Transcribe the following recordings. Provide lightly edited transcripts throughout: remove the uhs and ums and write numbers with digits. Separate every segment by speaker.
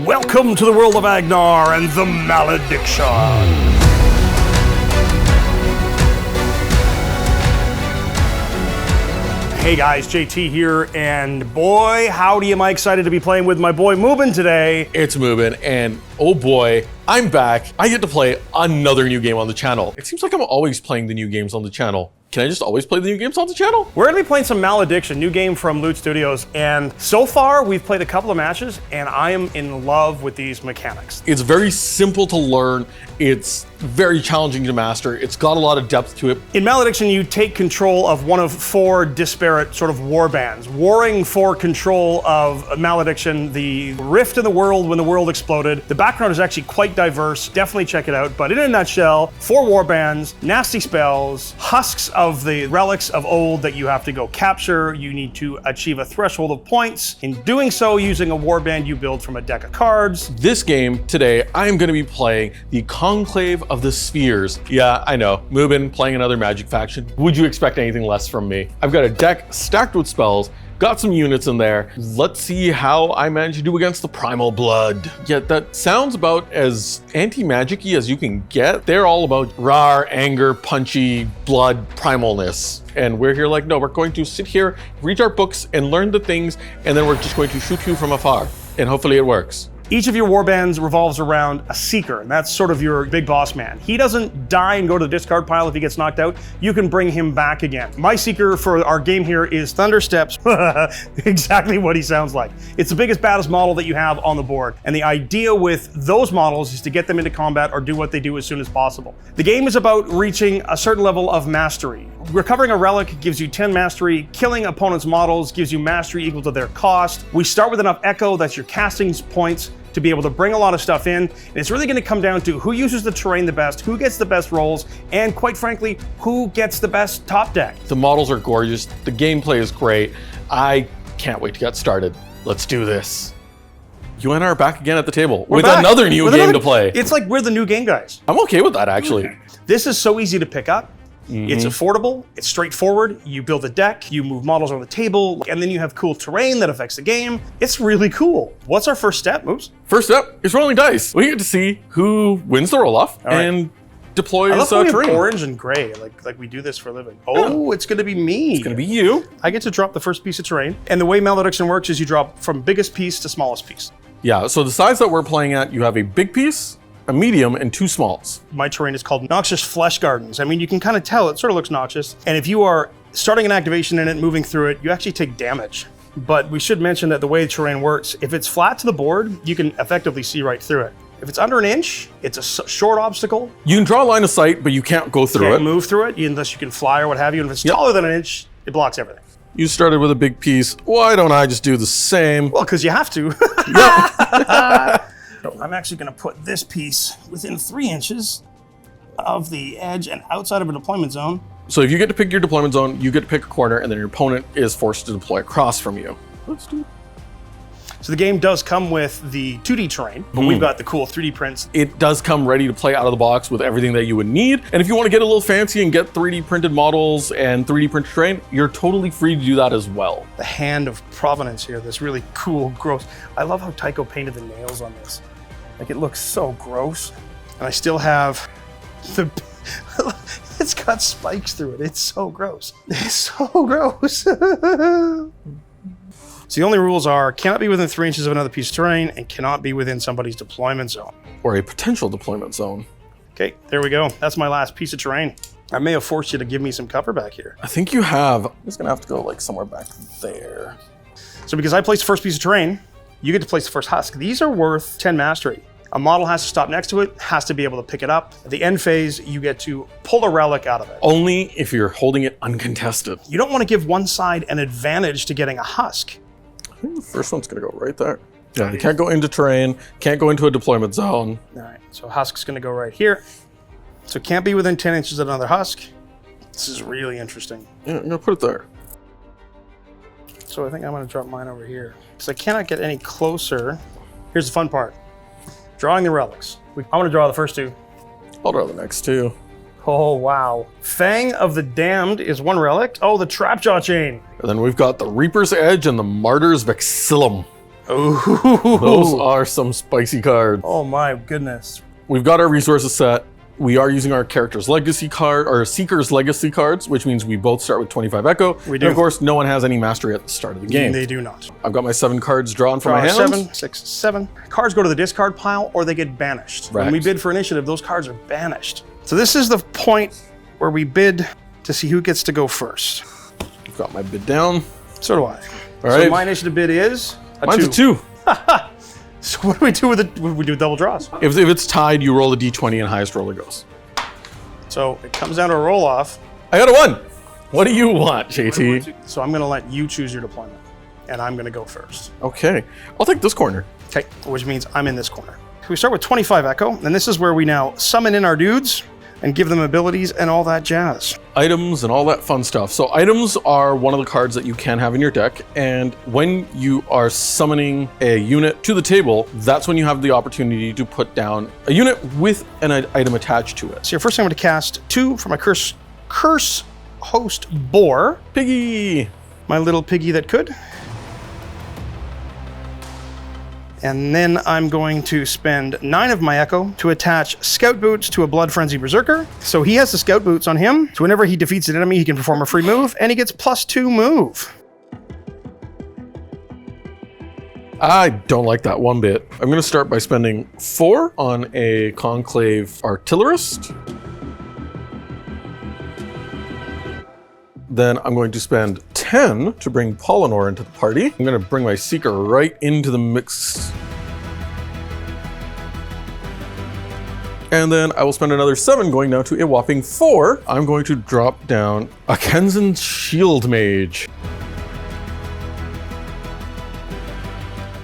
Speaker 1: Welcome to the world of Agnar and the Malediction. Hey guys, JT here, and boy, howdy am I excited to be playing with my boy Mubin today.
Speaker 2: It's Mubin, and oh boy, I'm back. I get to play another new game on the channel. It seems like I'm always playing the new games on the channel. Can I just always play the new games on the channel?
Speaker 1: We're gonna be playing some Malediction, new game from Loot Studios, and so far we've played a couple of matches, and I am in love with these mechanics.
Speaker 2: It's very simple to learn. It's very challenging to master. It's got a lot of depth to it.
Speaker 1: In Malediction, you take control of one of four disparate sort of war bands, warring for control of Malediction, the rift in the world when the world exploded. The background is actually quite diverse. Definitely check it out. But in a nutshell, four war bands, nasty spells, husks of the relics of old that you have to go capture. You need to achieve a threshold of points. In doing so, using a warband you build from a deck of cards.
Speaker 2: This game today, I'm going to be playing the Conclave of the Spheres. Yeah, I know, Mubin playing another Magic faction. Would you expect anything less from me? I've got a deck stacked with spells, got some units in there. Let's see how I manage to do against the Primal Blood. Yeah, that sounds about as anti-magic-y as you can get. They're all about raw, anger, punchy, blood, primalness. And we're here like, no, we're going to sit here, read our books, and learn the things, and then we're just going to shoot you from afar. And hopefully it works.
Speaker 1: Each of your warbands revolves around a seeker, and that's sort of your big boss man. He doesn't die and go to the discard pile if he gets knocked out. You can bring him back again. My seeker for our game here is Thundersteps. Exactly what he sounds like. It's the biggest, baddest model that you have on the board. And the idea with those models is to get them into combat or do what they do as soon as possible. The game is about reaching a certain level of mastery. Recovering a relic gives you 10 mastery. Killing opponents' models gives you mastery equal to their cost. We start with enough echo, that's your casting points, to be able to bring a lot of stuff in. And it's really gonna come down to who uses the terrain the best, who gets the best rolls, and quite frankly, who gets the best top deck.
Speaker 2: The models are gorgeous. The gameplay is great. I can't wait to get started. Let's do this. You and I are back again at the table with another new game to play.
Speaker 1: It's like we're the new game guys.
Speaker 2: I'm okay with that, actually.
Speaker 1: This is so easy to pick up. It's affordable, it's straightforward, you build a deck, you move models on the table, and then you have cool terrain that affects the game. It's really cool. What's our first step, Moves?
Speaker 2: First step is rolling dice. We get to see who wins the roll-off and deploys
Speaker 1: I love how we have
Speaker 2: terrain.
Speaker 1: orange and gray, like we do this for a living. Oh, it's gonna be me.
Speaker 2: It's gonna be you.
Speaker 1: I get to drop the first piece of terrain, and the way Malediction works is you drop from biggest piece to smallest piece.
Speaker 2: Yeah, so the size that we're playing at, you have a big piece, a medium, and two smalls.
Speaker 1: My terrain is called Noxious Flesh Gardens. I mean, you can kind of tell, it sort of looks noxious. And if you are starting an activation in it, moving through it, you actually take damage. But we should mention that the way the terrain works, if it's flat to the board, you can effectively see right through it. If it's under an inch, it's a short obstacle.
Speaker 2: You can draw a line of sight, but you can't go through
Speaker 1: Can't
Speaker 2: it.
Speaker 1: move through it unless you can fly or what have you. And if it's taller than an inch, it blocks everything.
Speaker 2: You started with a big piece. Why don't I just do the same?
Speaker 1: Well, because you have to.
Speaker 2: Yep.
Speaker 1: So I'm actually going to put this piece within 3 inches of the edge and outside of a deployment zone.
Speaker 2: So if you get to pick your deployment zone, you get to pick a corner, and then your opponent is forced to deploy across from you. Let's do it.
Speaker 1: So the game does come with the 2D terrain, but we've got the cool 3D prints.
Speaker 2: It does come ready to play out of the box with everything that you would need. And if you want to get a little fancy and get 3D printed models and 3D printed terrain, you're totally free to do that as well.
Speaker 1: The Hand of Provenance here, this really cool, gross. I love how Tycho painted the nails on this. Like, it looks so gross. And I still have the, it's got spikes through it. It's so gross. It's so gross. So the only rules are, cannot be within 3 inches of another piece of terrain and cannot be within somebody's deployment zone.
Speaker 2: Or a potential deployment zone.
Speaker 1: Okay, there we go. That's my last piece of terrain. I may have forced you to give me some cover back here.
Speaker 2: I think you have. I'm just gonna have to go like somewhere back there.
Speaker 1: So because I placed the first piece of terrain, you get to place the first husk. These are worth 10 mastery. A model has to stop next to it, has to be able to pick it up. At the end phase, you get to pull a relic out of it.
Speaker 2: Only if you're holding it uncontested.
Speaker 1: You don't want to give one side an advantage to getting a husk.
Speaker 2: I think the first one's gonna go right there. Yeah, you can't go into terrain, can't go into a deployment zone.
Speaker 1: All right, so husk's gonna go right here. So it can't be within 10 inches of another husk. This is really interesting.
Speaker 2: Yeah, I'm gonna put it there.
Speaker 1: So I think I'm gonna drop mine over here. Because I cannot get any closer. Here's the fun part. Drawing the relics. I want to draw the first two.
Speaker 2: I'll draw the next two.
Speaker 1: Oh, wow. Fang of the Damned is one relic. Oh, the Trapjaw chain.
Speaker 2: And then we've got the Reaper's Edge and the Martyr's Vexillum.
Speaker 1: Ooh.
Speaker 2: Those are some spicy cards.
Speaker 1: Oh my goodness.
Speaker 2: We've got our resources set. We are using our character's legacy card, or Seeker's legacy cards, which means we both start with 25 Echo.
Speaker 1: We do.
Speaker 2: And of course, no one has any mastery at the start of the game.
Speaker 1: They do not.
Speaker 2: I've got my 7 cards drawn from my hands.
Speaker 1: 7, 6, 7. Cards go to the discard pile or they get banished.
Speaker 2: Right.
Speaker 1: When we bid for initiative, those cards are banished. So this is the point where we bid to see who gets to go first.
Speaker 2: I've got my bid down.
Speaker 1: So do I.
Speaker 2: All right.
Speaker 1: So my initiative bid is
Speaker 2: Mine's a 2.
Speaker 1: So what do we do with it? We do double draws.
Speaker 2: If it's tied, you roll a d20 and highest roller goes.
Speaker 1: So it comes down to a roll off.
Speaker 2: I got a 1. What do you want, JT?
Speaker 1: So I'm going to let you choose your deployment. And I'm going to go first.
Speaker 2: Okay. I'll take this corner.
Speaker 1: Okay, which means I'm in this corner. We start with 25 Echo, and this is where we now summon in our dudes and give them abilities and all that jazz.
Speaker 2: Items and all that fun stuff. So items are one of the cards that you can have in your deck, and when you are summoning a unit to the table, that's when you have the opportunity to put down a unit with an item attached to it.
Speaker 1: So first I'm going to cast 2 for my curse host boar.
Speaker 2: Piggy!
Speaker 1: My little piggy that could. And then I'm going to spend 9 of my Echo to attach Scout Boots to a Blood Frenzy Berserker. So he has the Scout Boots on him. So whenever he defeats an enemy, he can perform a free move, and he gets +2 move.
Speaker 2: I don't like that one bit. I'm going to start by spending 4 on a Conclave Artillerist. Then I'm going to spend 10 to bring Polynor into the party. I'm going to bring my Seeker right into the mix. And then I will spend another 7 going down to a whopping 4. I'm going to drop down a Kenzen Shield Mage.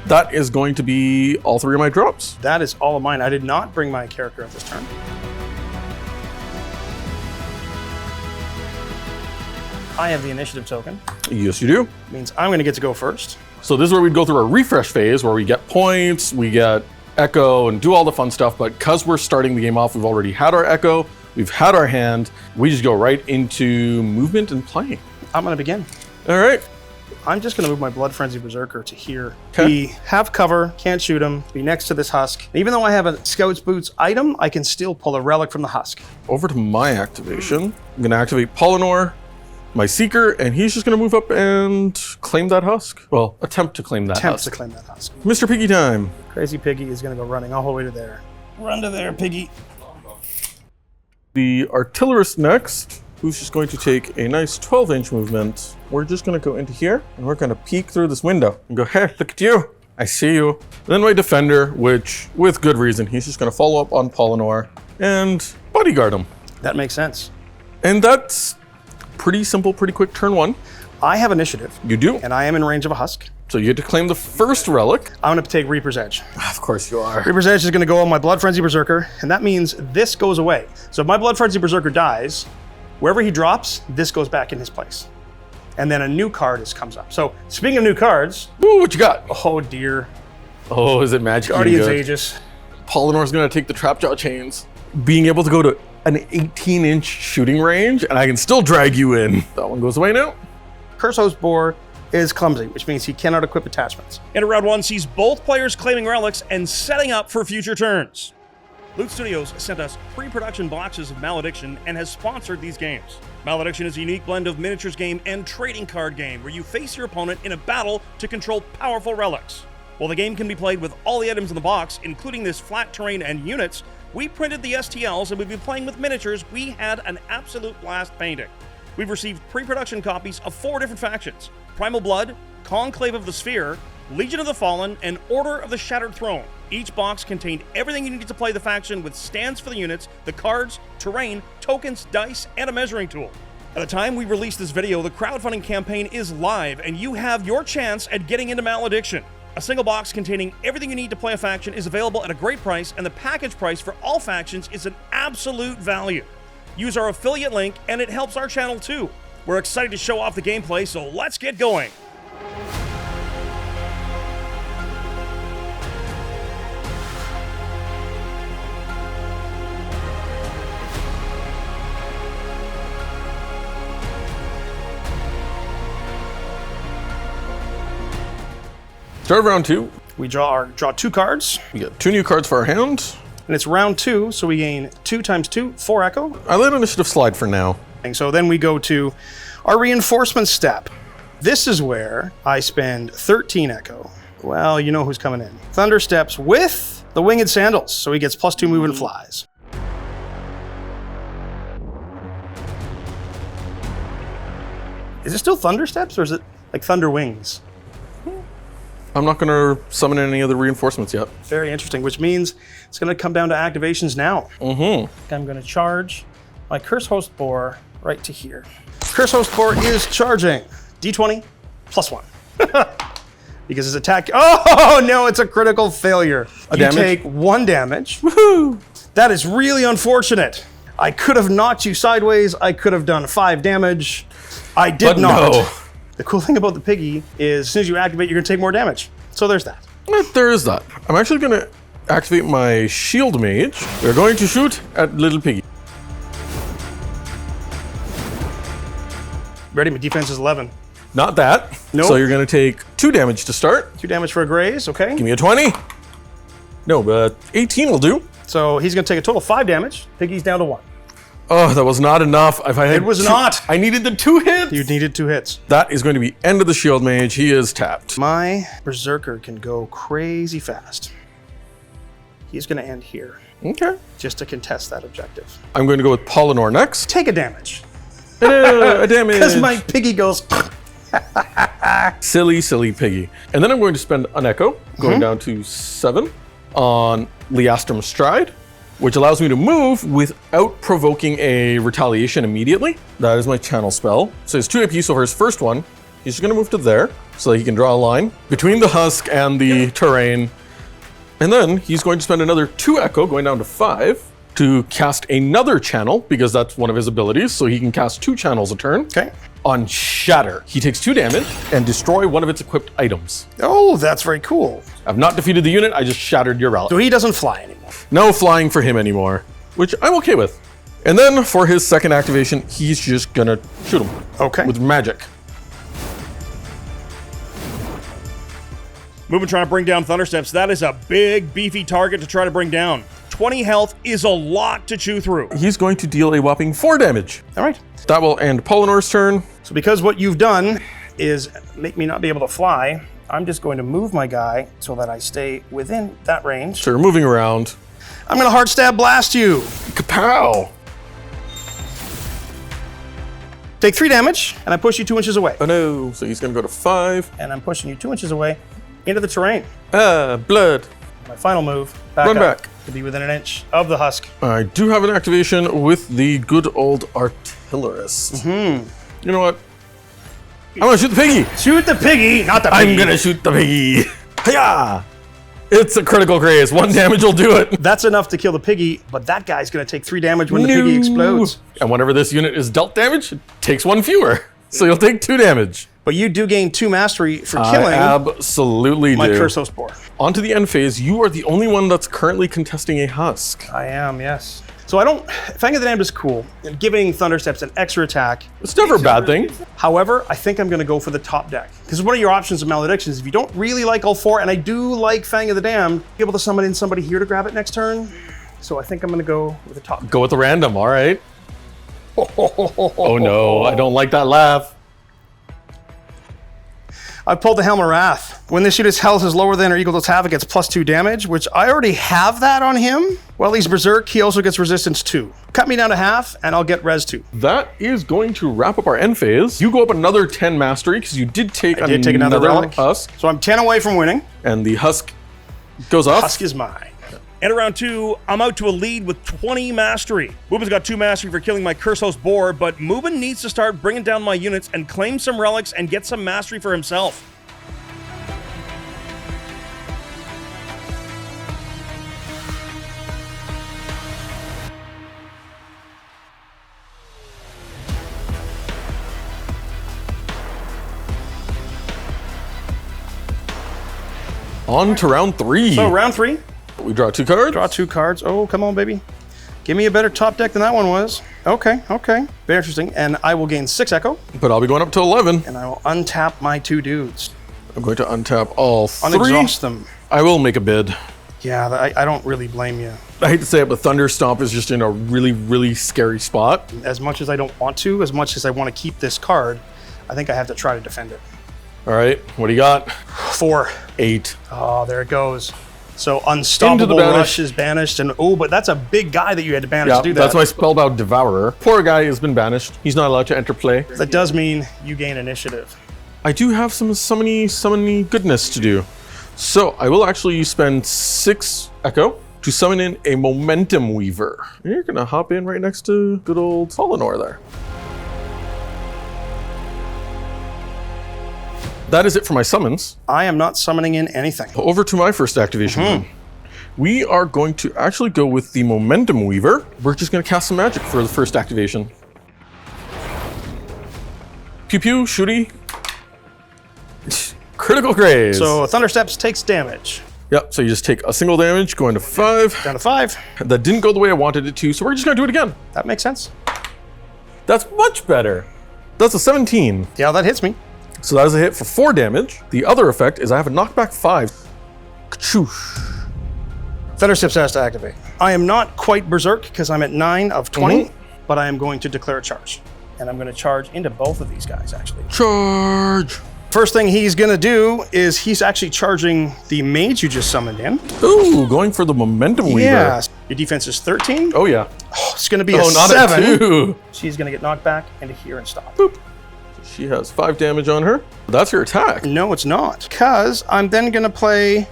Speaker 2: That is going to be all 3 of my drops.
Speaker 1: That is all of mine. I did not bring my character at this turn. I have the initiative token.
Speaker 2: Yes, you do.
Speaker 1: Means I'm going to get to go first.
Speaker 2: So this is where we'd go through our refresh phase, where we get points, we get Echo, and do all the fun stuff. But because we're starting the game off, we've already had our Echo, we've had our hand, we just go right into movement and playing.
Speaker 1: I'm going to begin.
Speaker 2: All right.
Speaker 1: I'm just going to move my Blood Frenzy Berserker to here.
Speaker 2: Okay.
Speaker 1: Be have cover, can't shoot him, be next to this husk. Even though I have a Scout's Boots item, I can still pull a relic from the husk.
Speaker 2: Over to my activation. I'm going to activate Polynor, my Seeker, and he's just going to move up and claim that husk. Well, attempt to claim that
Speaker 1: Attempts
Speaker 2: husk.
Speaker 1: to claim that husk.
Speaker 2: Mr. Piggy time.
Speaker 1: Crazy Piggy is going to go running all the way to there. Run to there, Piggy.
Speaker 2: The Artillerist next, who's just going to take a nice 12-inch movement. We're just going to go into here, and we're going to peek through this window and go, hey, look at you. I see you. Then my Defender, which, with good reason, he's just going to follow up on Polynor and bodyguard him.
Speaker 1: That makes sense.
Speaker 2: And that's pretty simple, pretty quick turn 1.
Speaker 1: I have initiative,
Speaker 2: You do.
Speaker 1: and I am in range of a husk.
Speaker 2: So you get to claim the first relic.
Speaker 1: I'm going to take Reaper's Edge.
Speaker 2: Of course you are.
Speaker 1: Reaper's Edge is going to go on my Blood Frenzy Berserker, and that means this goes away. So if my Blood Frenzy Berserker dies, wherever he drops, this goes back in his place. And then a new card comes up. So speaking of new cards,
Speaker 2: Ooh, what you got?
Speaker 1: oh dear,
Speaker 2: Oh, is it magic?
Speaker 1: Guardian's Aegis.
Speaker 2: Polynor's going to take the Trapjaw Chains. Being able to go to an 18-inch shooting range, and I can still drag you in. That one goes away now.
Speaker 1: Curse Host Boar is clumsy, which means he cannot equip attachments.
Speaker 3: Into round 1 sees both players claiming relics and setting up for future turns. Loot Studios sent us pre-production boxes of Malediction and has sponsored these games. Malediction is a unique blend of miniatures game and trading card game where you face your opponent in a battle to control powerful relics. While the game can be played with all the items in the box, including this flat terrain and units, we printed the STLs and we've been playing with miniatures we had an absolute blast painting. We've received pre-production copies of 4 different factions: Primal Blood, Conclave of the Sphere, Legion of the Fallen, and Order of the Shattered Throne. Each box contained everything you needed to play the faction with stands for the units, the cards, terrain, tokens, dice, and a measuring tool. At the time we released this video, the crowdfunding campaign is live and you have your chance at getting into Malediction. A single box containing everything you need to play a faction is available at a great price, and the package price for all factions is an absolute value. Use our affiliate link and it helps our channel too. We're excited to show off the gameplay, so let's get going.
Speaker 2: Start of round 2.
Speaker 1: We draw 2 cards,
Speaker 2: We get 2 new cards for our hand.
Speaker 1: and it's round 2, so we gain 2 times 2, 4 echo.
Speaker 2: I let initiative slide for now.
Speaker 1: And so then we go to our reinforcement step. This is where I spend 13 echo. Well, you know who's coming in. Thunder steps with the winged sandals, so he gets +2 move and flies. Is it still thunder steps, or is it like thunder wings?
Speaker 2: I'm not going to summon any other reinforcements yet.
Speaker 1: Very interesting, which means it's going to come down to activations now. I'm going to charge my Curse Host Boar right to here. Curse Host Boar is charging. D20 +1. Because his attack. Oh no, it's a critical failure. You
Speaker 2: damage?
Speaker 1: take 1 damage.
Speaker 2: Woohoo!
Speaker 1: That is really unfortunate. I could have knocked you sideways. I could have done 5 damage. I did
Speaker 2: But
Speaker 1: not.
Speaker 2: no.
Speaker 1: The cool thing about the piggy is as soon as you activate, you're going to take more damage. So there's that.
Speaker 2: There is that. I'm actually going to activate my shield mage. We're going to shoot at little piggy.
Speaker 1: Ready? My defense is 11.
Speaker 2: Not that.
Speaker 1: Nope.
Speaker 2: So you're going to take 2 damage to start.
Speaker 1: 2 damage for a graze, okay?
Speaker 2: Give me a 20. No, but 18 will do.
Speaker 1: So he's going to take a total of 5 damage. Piggy's down to 1.
Speaker 2: Oh, that was not enough. If I had
Speaker 1: It was not.
Speaker 2: I needed the 2 hits.
Speaker 1: You needed 2 hits.
Speaker 2: That is going to be end of the shield mage. He is tapped.
Speaker 1: My Berserker can go crazy fast. He's going to end here
Speaker 2: Okay.
Speaker 1: just to contest that objective.
Speaker 2: I'm going to go with Polynor next.
Speaker 1: Take a damage.
Speaker 2: A damage.
Speaker 1: Because my piggy goes.
Speaker 2: Silly, silly piggy. And then I'm going to spend an echo, going down to 7 on Leastrum Stride, which allows me to move without provoking a retaliation immediately. That is my channel spell. So it's 2 AP, so for his first one, he's just going to move to there so that he can draw a line between the husk and the terrain. And then he's going to spend another 2 echo, going down to 5, to cast another channel, because that's one of his abilities, so he can cast 2 channels a turn.
Speaker 1: Okay.
Speaker 2: On Shatter, he takes 2 damage and destroy one of its equipped items.
Speaker 1: Oh, that's very cool.
Speaker 2: I've not defeated the unit, I just shattered your relic.
Speaker 1: So he doesn't fly anymore.
Speaker 2: No flying for him anymore, which I'm okay with. And then for his second activation, he's just gonna shoot him
Speaker 1: Okay.
Speaker 2: with magic.
Speaker 3: Movement trying to bring down Thundersteps. That is a big, beefy target to try to bring down. 20 health is a lot to chew through.
Speaker 2: He's going to deal a whopping 4 damage.
Speaker 1: All right.
Speaker 2: That will end Polynor's turn.
Speaker 1: So because what you've done is make me not be able to fly, I'm just going to move my guy so that I stay within that range.
Speaker 2: So you're moving around.
Speaker 1: I'm going to hard stab blast you.
Speaker 2: Kapow!
Speaker 1: Take 3 damage, and I push you 2 inches away.
Speaker 2: Oh no, so he's gonna go to 5.
Speaker 1: And I'm pushing you 2 inches away into the terrain.
Speaker 2: Blood.
Speaker 1: My final move, back
Speaker 2: Run
Speaker 1: up
Speaker 2: back.
Speaker 1: to be within an inch of the husk.
Speaker 2: I do have an activation with the good old artillerist. You know what? I'm gonna shoot the piggy.
Speaker 1: Shoot the piggy, not the piggy.
Speaker 2: I'm gonna shoot the piggy. Hiya! It's a critical graze. 1 damage will do it.
Speaker 1: That's enough to kill the piggy, but that guy's going to take 3 damage when the piggy explodes.
Speaker 2: And whenever this unit is dealt damage, it takes 1 fewer. So you'll take 2 damage.
Speaker 1: But you do gain 2 mastery for
Speaker 2: I
Speaker 1: killing
Speaker 2: absolutely
Speaker 1: my
Speaker 2: do.
Speaker 1: Curse Host Boar.
Speaker 2: On to the end phase. You are the only one that's currently contesting a husk.
Speaker 1: I am, yes. So I don't. Fang of the Damned is cool, and giving Thundersteps an extra attack.
Speaker 2: It's never a bad thing.
Speaker 1: However, I think I'm going to go for the top deck. Because one of your options of Malediction is if you don't really like all 4, and I do like Fang of the Damned, be able to summon in somebody here to grab it next turn. So I think I'm going to go with the top.
Speaker 2: Go with the random, all right. Oh no, I don't like that laugh.
Speaker 1: I pulled the Helm of Wrath. When this unit's health is lower than or equal to its half, it gets +2 damage, which I already have that on him. While he's Berserk, he also gets resistance 2. Cut me down to half, and I'll get res 2.
Speaker 2: That is going to wrap up our end phase. You go up another 10 mastery because you did take,
Speaker 1: I did take another relic.
Speaker 2: husk.
Speaker 1: So I'm 10 away from winning.
Speaker 2: And the husk goes off.
Speaker 1: Husk is mine.
Speaker 3: And at round 2, I'm out to a lead with 20 mastery. Mubin's got 2 mastery for killing my Curse Host Boar, but Mubin needs to start bringing down my units and claim some relics and get some mastery for himself.
Speaker 2: On to round 3.
Speaker 1: So round 3,
Speaker 2: We draw 2 cards.
Speaker 1: draw 2 cards. Oh, come on, baby. Give me a better top deck than that one was. Okay, okay. Very interesting. And I will gain 6 echo,
Speaker 2: But I'll be going up to 11.
Speaker 1: and I will untap my 2 dudes.
Speaker 2: I'm going to untap all three.
Speaker 1: Unexhaust them.
Speaker 2: I will make a bid.
Speaker 1: Yeah, I don't really blame you.
Speaker 2: I hate to say it, but Thunder Stomp is just in a really, really scary spot.
Speaker 1: As much as I don't want to, as much as I want to keep this card, I think I have to try to defend it.
Speaker 2: All right, what do you got?
Speaker 1: 4.
Speaker 2: 8.
Speaker 1: Oh, there it goes. So Unstoppable
Speaker 2: banish.
Speaker 1: Rush is banished, and oh, but that's a big guy that you had to banish
Speaker 2: Yeah,
Speaker 1: to do that.
Speaker 2: that's my Spellbound Devourer. Poor guy has been banished. He's not allowed to enter play.
Speaker 1: That does mean you gain initiative.
Speaker 2: I do have some summoning goodness to do. So I will actually spend 6 Echo to summon in a Momentum Weaver. And you're gonna hop in right next to good old Solinor there. That is it for my summons.
Speaker 1: I am not summoning in anything.
Speaker 2: Over to my first activation. then. We are going to actually go with the Momentum Weaver. We're just gonna cast some magic for the first activation. Pew pew, shooty. Critical Graze.
Speaker 1: So Thundersteps takes damage.
Speaker 2: Yep, so you just take a single damage, going to 5.
Speaker 1: Down to 5.
Speaker 2: That didn't go the way I wanted it to, so we're just gonna do it again.
Speaker 1: That makes sense.
Speaker 2: That's much better. That's a 17.
Speaker 1: Yeah, that hits me.
Speaker 2: So that is a hit for 4 damage. The other effect is I have a knockback 5. Kachoosh.
Speaker 1: Thundersteps has to activate. I am not quite berserk because I'm at 9 of 20, but I am going to declare a charge. And I'm going to charge into both of these guys, actually.
Speaker 2: Charge.
Speaker 1: First thing he's going to do is he's actually charging the mage you just summoned in.
Speaker 2: Ooh, going for the Momentum Weaver.
Speaker 1: Yeah. Your defense is 13.
Speaker 2: Oh, yeah.
Speaker 1: It's going to be a
Speaker 2: Oh, not
Speaker 1: 7.
Speaker 2: a 2.
Speaker 1: She's going to get knocked back into here and stop.
Speaker 2: Boop. She has 5 damage on her. That's her attack.
Speaker 1: No, it's not. Because I'm then going to play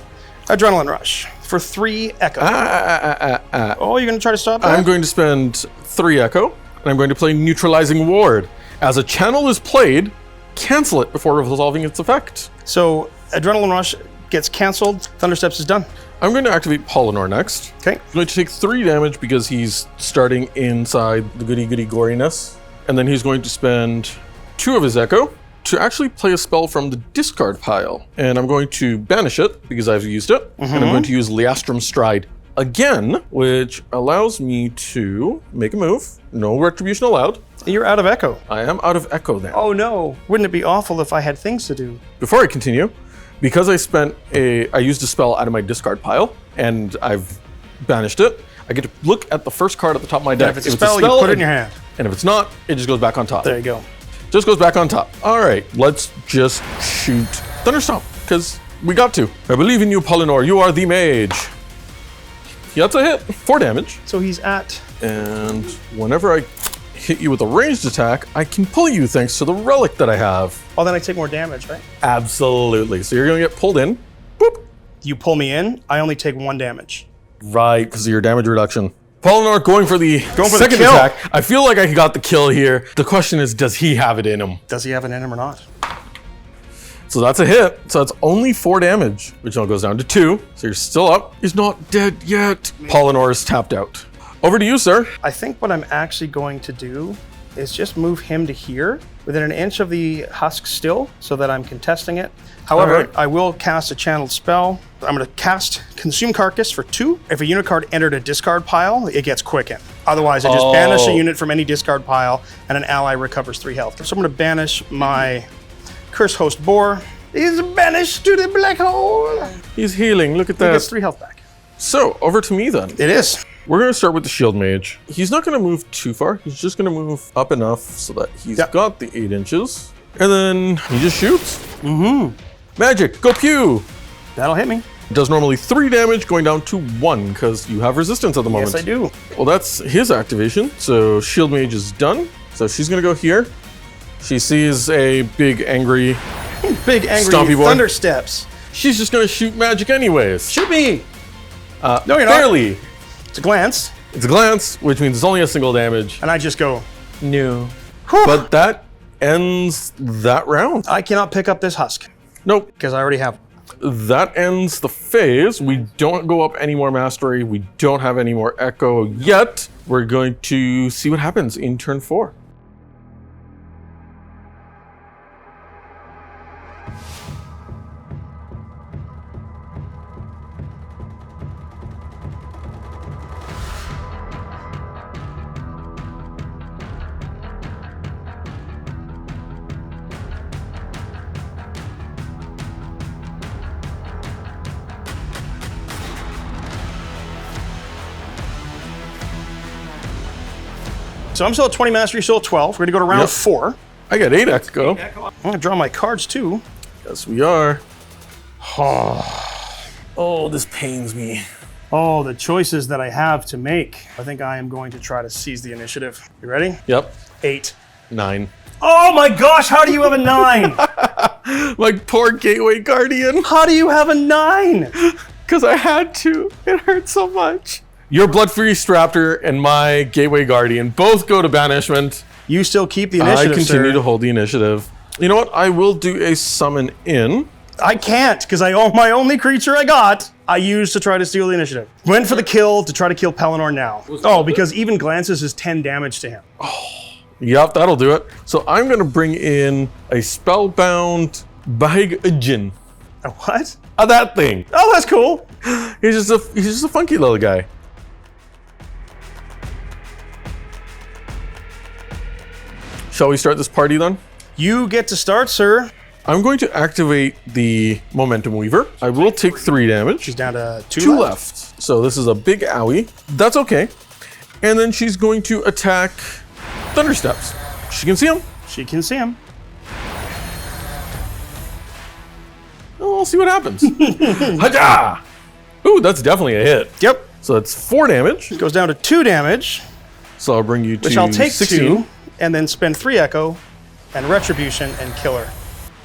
Speaker 1: Adrenaline Rush for 3 Echo. Oh, you're going to try to stop that?
Speaker 2: I'm going to spend 3 Echo, and I'm going to play Neutralizing Ward. As a channel is played, cancel it before resolving its effect.
Speaker 1: So Adrenaline Rush gets canceled. Thundersteps is done.
Speaker 2: I'm going to activate Polinor next.
Speaker 1: Okay.
Speaker 2: He's going to take 3 damage because he's starting inside the goody goriness. And then he's going to spend 2 of his Echo to actually play a spell from the discard pile. And I'm going to banish it because I've used it. And I'm going to use Leastrum Stride again, which allows me to make a move. No retribution allowed.
Speaker 1: You're out of Echo.
Speaker 2: I am out of Echo then.
Speaker 1: Oh no. Wouldn't it be awful if I had things to do?
Speaker 2: Before I continue, because I used a spell out of my discard pile and I've banished it, I get to look at the first card at the top of my deck.
Speaker 1: If it's a spell, you put it in your hand.
Speaker 2: And if it's not, it just goes back on top.
Speaker 1: There you go.
Speaker 2: Just goes back on top. All right, let's just shoot Thunderstomp, because we got to. I believe in you, Polinor. You are the mage. Yeah, that's a hit. 4 damage.
Speaker 1: So he's at...
Speaker 2: And whenever I hit you with a ranged attack, I can pull you thanks to the relic that I have.
Speaker 1: Oh, then I take more damage, right?
Speaker 2: Absolutely. So you're going to get pulled in. Boop.
Speaker 1: You pull me in, I only take 1 damage.
Speaker 2: Right, because of your damage reduction. Polinor going for the second
Speaker 1: kill.
Speaker 2: attack. I feel like I got the kill here. The question is, does he have it in him?
Speaker 1: Does he have it in him or not?
Speaker 2: So that's a hit. So that's only 4 damage, which now goes down to 2. So you're still up. He's not dead yet. Polinor is tapped out. Over to you, sir.
Speaker 1: I think what I'm actually going to do is just move him to here, within an inch of the husk still, so that I'm contesting it. However,
Speaker 2: Alright.
Speaker 1: I will cast a channeled spell. I'm going to cast Consume Carcass for 2. If a unit card entered a discard pile, it gets quickened. Otherwise, I just banish a unit from any discard pile, and an ally recovers 3 health. So I'm going to banish my Curse Host Boar. He's banished to the black hole.
Speaker 2: He's healing. Look at
Speaker 1: He gets
Speaker 2: that.
Speaker 1: 3 health back.
Speaker 2: So over to me then.
Speaker 1: It is.
Speaker 2: We're going to start with the Shield Mage. He's not going to move too far. He's just going to move up enough so that he's got the 8 inches. And then he just shoots. Magic, go pew.
Speaker 1: That'll hit me.
Speaker 2: Does normally 3 damage, going down to 1 because you have resistance at the moment.
Speaker 1: Yes, I do.
Speaker 2: Well, that's his activation. So Shield Mage is done. So she's going to go here. She sees a big angry Stompy boy.
Speaker 1: Thundersteps.
Speaker 2: She's just going to shoot magic anyways.
Speaker 1: Shoot me. No, you're not.
Speaker 2: Barely.
Speaker 1: It's a glance,
Speaker 2: It's a glance, which means it's only a single damage.
Speaker 1: and I just go,
Speaker 2: No.
Speaker 1: whew.
Speaker 2: But that ends that round.
Speaker 1: I cannot pick up this husk
Speaker 2: Nope.
Speaker 1: because I already have one.
Speaker 2: That ends the phase. We don't go up any more mastery. We don't have any more echo yet. We're going to see what happens in turn 4.
Speaker 1: So I'm still at 20 mastery, still at 12. We're gonna go to round
Speaker 2: Yep.
Speaker 1: 4.
Speaker 2: I got 8 echo.
Speaker 1: I'm gonna draw my cards too.
Speaker 2: Yes, we are. Oh, this pains me.
Speaker 1: Oh, the choices that I have to make. I think I am going to try to seize the initiative. You ready?
Speaker 2: Yep.
Speaker 1: 8.
Speaker 2: 9.
Speaker 1: Oh my gosh, how do you have a 9?
Speaker 2: My poor Gateway Guardian.
Speaker 1: How do you have a 9?
Speaker 2: Because I had to. It hurt so much. Your Blood Feast Raptor and my Gateway Guardian both go to banishment.
Speaker 1: You still keep the initiative,
Speaker 2: I continue
Speaker 1: sir.
Speaker 2: to hold the initiative. You know what? I will do a summon in.
Speaker 1: I can't, because my only creature I got, I used to try to steal the initiative. Went for the kill to try to kill Pelennor now. Oh, because even glances is 10 damage to him.
Speaker 2: Yep, that'll do it. So I'm going to bring in a Spellbound Bahig-Jin.
Speaker 1: A what?
Speaker 2: That thing.
Speaker 1: Oh, that's cool.
Speaker 2: He's just a funky little guy. Shall we start this party then?
Speaker 1: You get to start, sir.
Speaker 2: I'm going to activate the Momentum Weaver. I will take 3 damage.
Speaker 1: She's down to 2
Speaker 2: 2
Speaker 1: left.
Speaker 2: left. So this is a big owie. That's okay. And then she's going to attack Thundersteps. She can see him.
Speaker 1: She can see him.
Speaker 2: Oh, we'll see what happens. Haja! Ooh, that's definitely a hit.
Speaker 1: Yep.
Speaker 2: So that's 4 damage.
Speaker 1: Goes down to 2 damage,
Speaker 2: So I'll bring you to
Speaker 1: which I'll take
Speaker 2: 16.
Speaker 1: 2, and then spend 3 echo and retribution and kill her.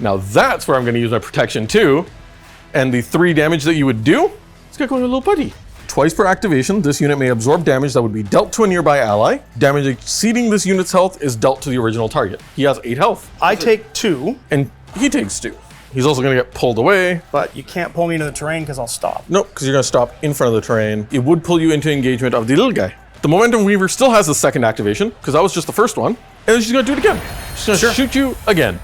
Speaker 2: Now that's where I'm going to use my protection too. And the 3 damage that you would do, it's got going a little buddy. Twice per activation, this unit may absorb damage that would be dealt to a nearby ally. Damage exceeding this unit's health is dealt to the original target. He has 8 health,
Speaker 1: I take 2,
Speaker 2: and he takes 2. He's also going to get pulled away.
Speaker 1: but you can't pull me into the terrain because I'll stop.
Speaker 2: Nope, because you're going to stop in front of the terrain. It would pull you into engagement of the little guy. The Momentum Weaver still has the second activation, because that was just the first one. And then she's going to do it again. She's going to shoot you again.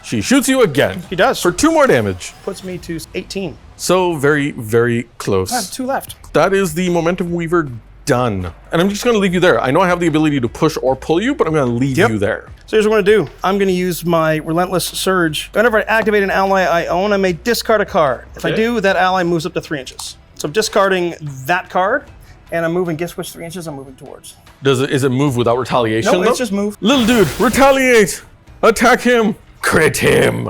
Speaker 2: She shoots you again.
Speaker 1: He does.
Speaker 2: For 2 more damage.
Speaker 1: Puts me to 18.
Speaker 2: So very, very close.
Speaker 1: I have 2 left.
Speaker 2: That is the Momentum Weaver done. And I'm just going to leave you there. I know I have the ability to push or pull you, but I'm going to leave you there.
Speaker 1: So here's what I'm going to do. I'm going to use my Relentless Surge. Whenever I activate an ally I own, I may discard a card. If I do, that ally moves up to 3 inches. So I'm discarding that card, and I'm moving, guess which 3 inches I'm moving towards?
Speaker 2: Is it move without retaliation?
Speaker 1: No,
Speaker 2: though?
Speaker 1: it's just move.
Speaker 2: Little dude, retaliate! Attack him! Crit him!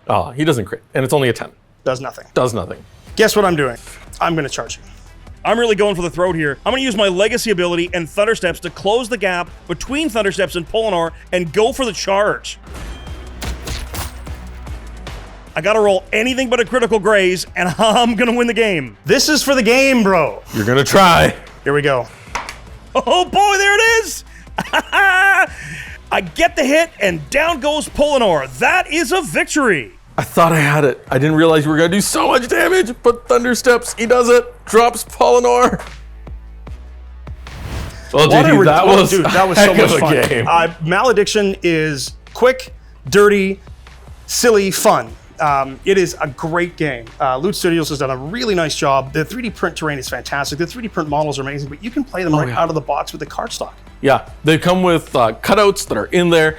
Speaker 2: Oh, he doesn't crit. And it's only a 10.
Speaker 1: Does nothing.
Speaker 2: Does nothing.
Speaker 1: Guess what I'm doing? I'm going to charge you.
Speaker 3: I'm really going for the throat here. I'm going to use my Legacy ability and Thundersteps to close the gap between Thundersteps and Pelennor and go for the charge. I got to roll anything but a critical graze, and I'm going to win the game.
Speaker 1: This is for the game, bro.
Speaker 2: You're gonna try.
Speaker 1: Here we go.
Speaker 3: Oh boy, there it is! I get the hit, and down goes Pelennor. That is a victory.
Speaker 2: I thought I had it. I didn't realize you were gonna do so much damage, but Thundersteps, he does it. Drops Pelennor. Well, dude, that was
Speaker 1: so much fun.
Speaker 2: Game.
Speaker 1: Malediction is quick, dirty, silly, fun. It is a great game. Loot Studios has done a really nice job. The 3D print terrain is fantastic. The 3D print models are amazing, but you can play them out of the box with the cardstock.
Speaker 2: Yeah, they come with cutouts that are in there.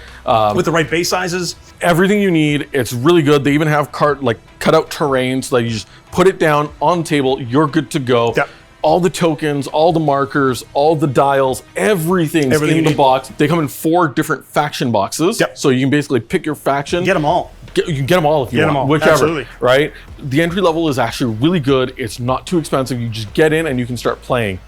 Speaker 1: With the right base sizes.
Speaker 2: Everything you need. It's really good. They even have cutout terrain so that you just put it down on the table. You're good to go.
Speaker 1: Yep.
Speaker 2: All the tokens, all the markers, all the dials, everything's
Speaker 1: Everything
Speaker 2: in
Speaker 1: you
Speaker 2: the
Speaker 1: need.
Speaker 2: box. They come in 4 different faction boxes.
Speaker 1: Yep.
Speaker 2: So you can basically pick your faction.
Speaker 1: Get them all.
Speaker 2: You can get them all if you
Speaker 1: Get
Speaker 2: want,
Speaker 1: 'em all.
Speaker 2: whichever,
Speaker 1: Absolutely.
Speaker 2: right? The entry level is actually really good. It's not too expensive. You just get in and you can start playing.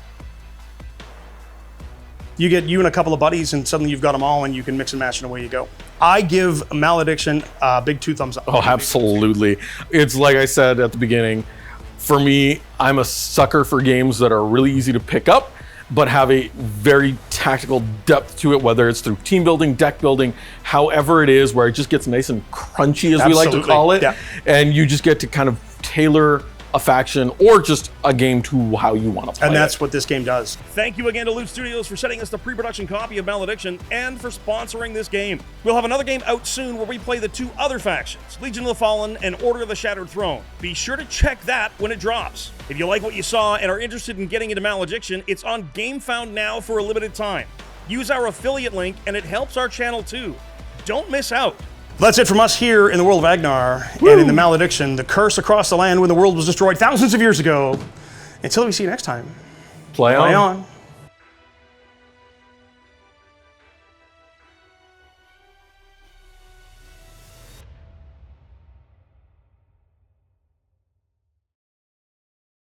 Speaker 1: You get you and a couple of buddies, and suddenly you've got them all, and you can mix and match, and away you go. I give Malediction a big 2 thumbs up.
Speaker 2: Oh, absolutely. It's like I said at the beginning, for me, I'm a sucker for games that are really easy to pick up, but have a very tactical depth to it, whether it's through team building, deck building, however it is, where it just gets nice and crunchy, as we like to
Speaker 1: Absolutely.
Speaker 2: call it.
Speaker 1: Yeah.
Speaker 2: And you just get to kind of tailor a faction or just a game to how you want to play
Speaker 1: And that's
Speaker 2: it.
Speaker 1: what this game does.
Speaker 3: Thank you again to Loot Studios for sending us the pre-production copy of Malediction and for sponsoring this game. We'll have another game out soon where we play the 2 other factions, Legion of the Fallen and Order of the Shattered Throne. Be sure to check that when it drops. If you like what you saw and are interested in getting into Malediction, it's on GameFound now for a limited time. Use our affiliate link and it helps our channel too. Don't miss out.
Speaker 1: That's it from us here in the world of Agnar and in the Malediction, the curse across the land when the world was destroyed thousands of years ago. Until we see you next time.
Speaker 2: Play on.
Speaker 1: Play on.